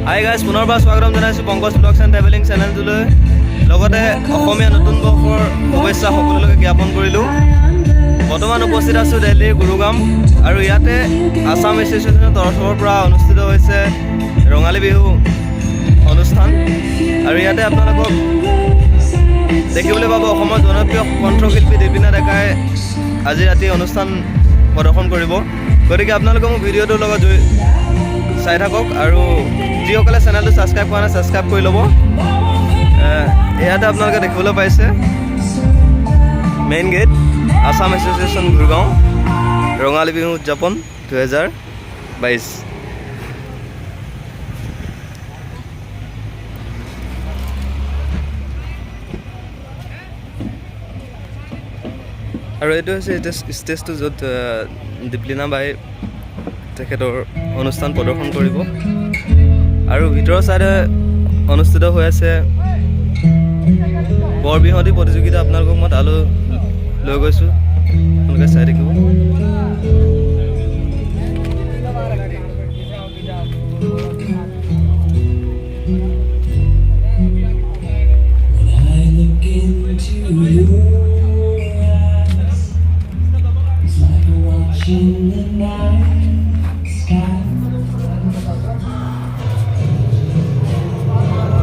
Hi guys, পুনৰবাৰ স্বাগতম জনাইছোঁ পংকজ ব্লগছ এণ্ড ট্ৰেভেলিং চেনেলটোলৈ। লগতে অসমীয়া নতুন বৰ্ষৰ শুভেচ্ছা সকলোলৈকে জ্ঞাপন কৰিলোঁ। বৰ্তমান উপস্থিত আছোঁ দিল্লীৰ গুৰুগ্ৰাম, আৰু ইয়াতে আছাম এছ'চিয়েশ্যনৰ তৰফৰ পৰা অনুষ্ঠিত হৈছে ৰঙালী বিহু অনুষ্ঠান। আৰু ইয়াতে আপোনালোকক দেখিবলৈ পাব অসমৰ জনপ্ৰিয় কণ্ঠশিল্পী দীপিনা ডেকাই আজি ৰাতি অনুষ্ঠান প্ৰদৰ্শন কৰিব। গতিকে আপোনালোকে মোৰ ভিডিঅ'টোৰ লগত চাই থাকক, আৰু যিসকলে চেনেলটো ছাবস্ক্ৰাইব কৰা নাই ছাবস্ক্ৰাইব কৰি ল'ব। ইয়াতে আপোনালোকে দেখিবলৈ পাইছে main gate, Assam association Gurgaon, Rongali Bihu উদযাপন 2022। আৰু এইটো হৈছে ষ্টেজটো য'ত দীপলিনা বাই তেখেতৰ অনুষ্ঠান প্ৰদৰ্শন কৰিব। আৰু ভিতৰৰ ছাইডে অনুষ্ঠিত হৈ আছে বৰবিহুৱতী প্ৰতিযোগিতা। আপোনালোকক মই তালৈ লৈ গৈছোঁ, আপোনালোকে চাই থাকিব।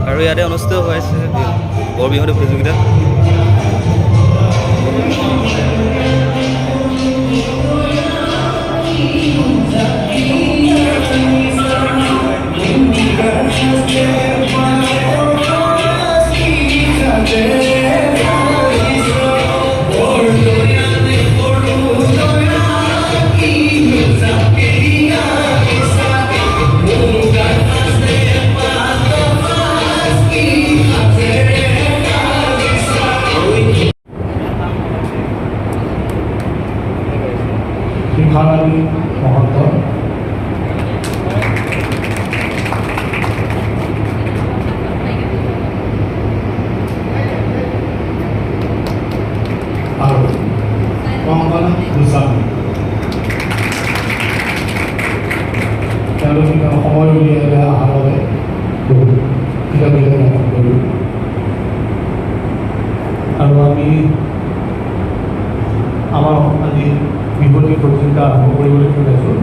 আৰু ইয়াতে অনুষ্ঠিত হৈ আছে বৰবিহুৱতী প্ৰতিযোগিতা। শিখাৰালী মহন্ত, আৰু কংকনা গোস্বামী। তেওঁলোকে সময় উলিয়াই অহাৰ বাবে বহুত কিতাপ জ্ঞাপন কৰিলোঁ। আৰু আমি আমাৰ আজি বিহুৱতী প্ৰতিযোগিতা আৰম্ভ কৰিবলৈ ওলাইছোঁ।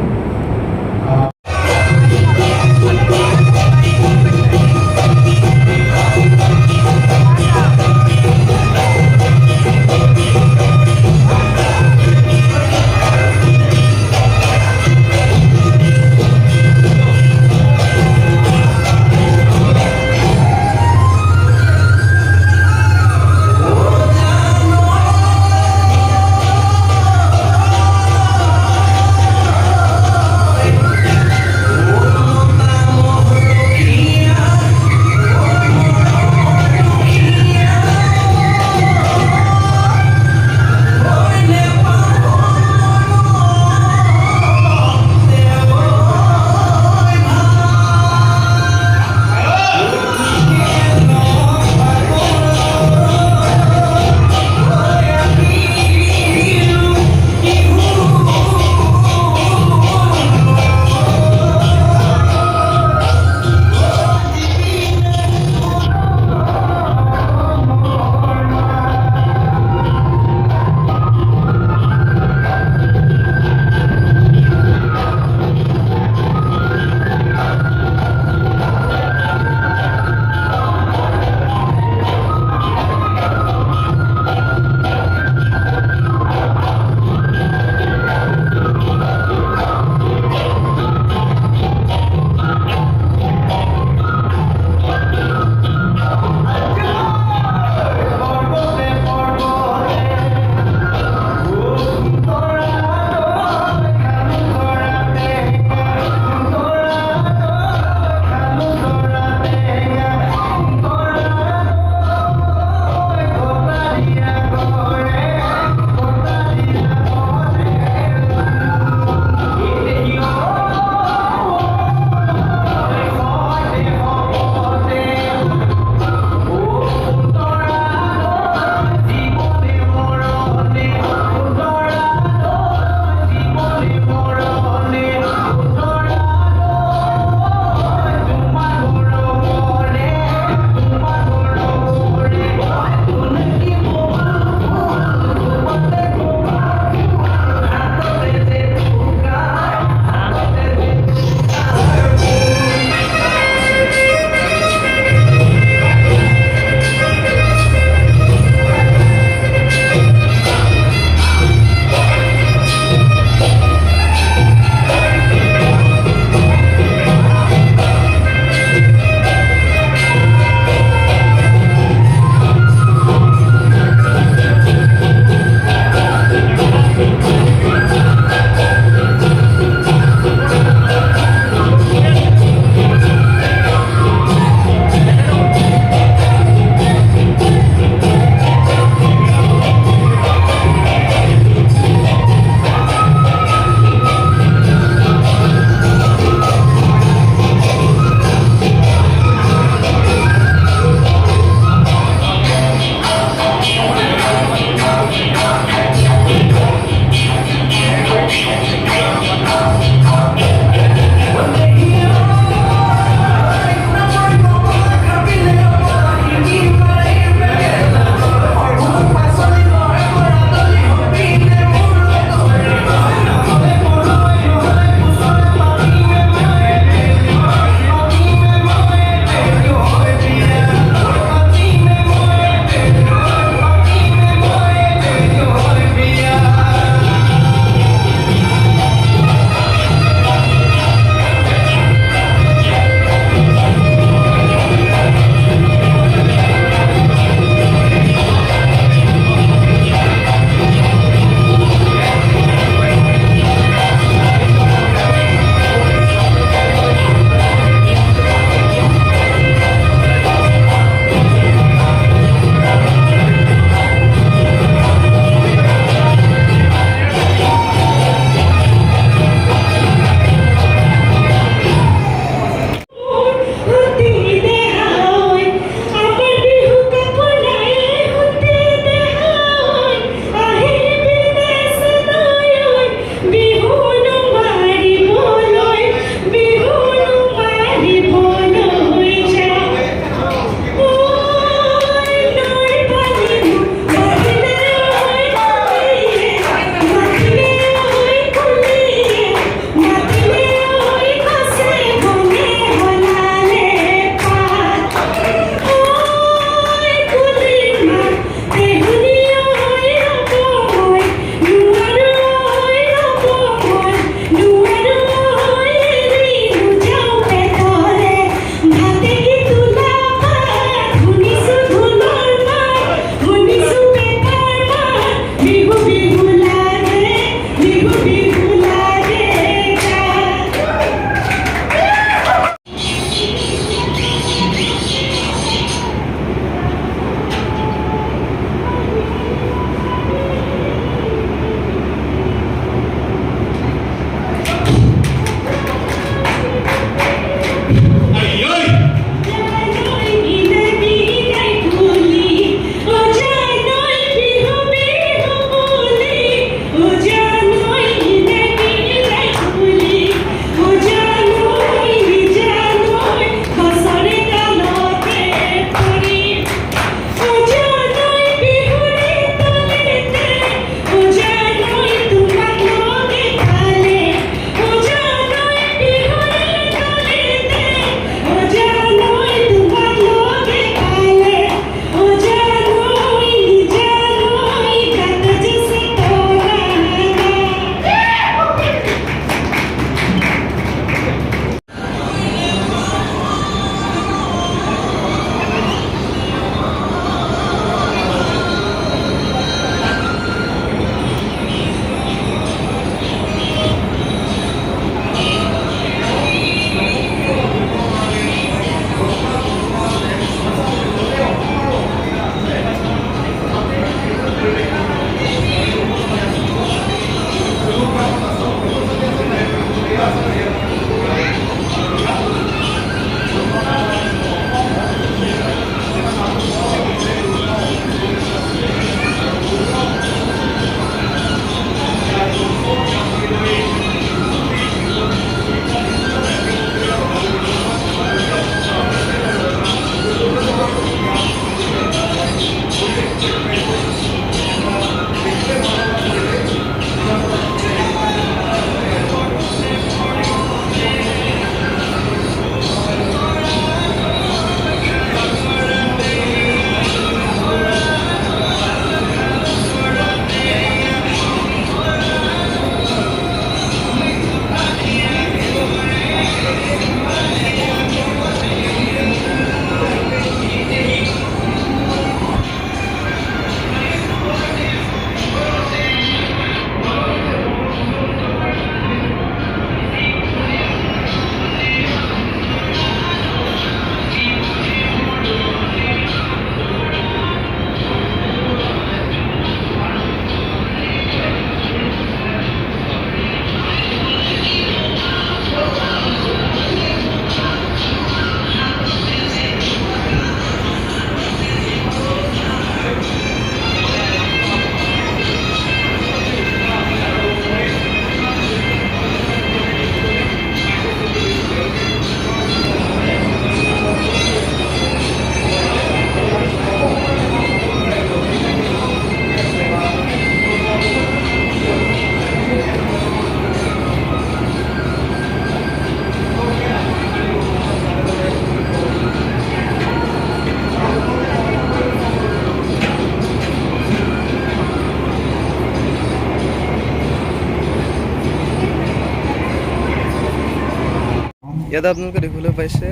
ইয়াতে আপোনালোকে দেখিবলৈ পাইছে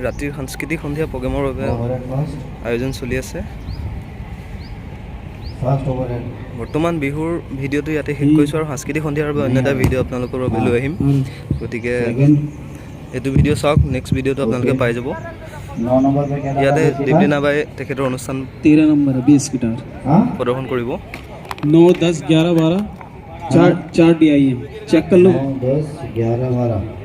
ৰাতিৰ সাংস্কৃতিক সন্ধিয়া প্ৰগ্ৰেমৰ বাবে আয়োজন চলি আছে। বৰ্তমান বিহুৰ ভিডিঅ'টো ইয়াতে শেষ কৰিছোঁ আৰু সাংস্কৃতিক সন্ধিয়াৰ বাবে অন্য এটা ভিডিঅ' আপোনালোকৰ বাবে লৈ আহিম। গতিকে এইটো ভিডিঅ' চাওক, নেক্সট ভিডিঅ'টো আপোনালোকে পাই যাব। ইয়াতে দীপলিনা বাই তেখেতৰ অনুষ্ঠান 13 नंबर है 20 गिटार প্ৰদৰ্শন কৰিব। 9 10 11 12 चार DI है चेक कर लो 10 11 12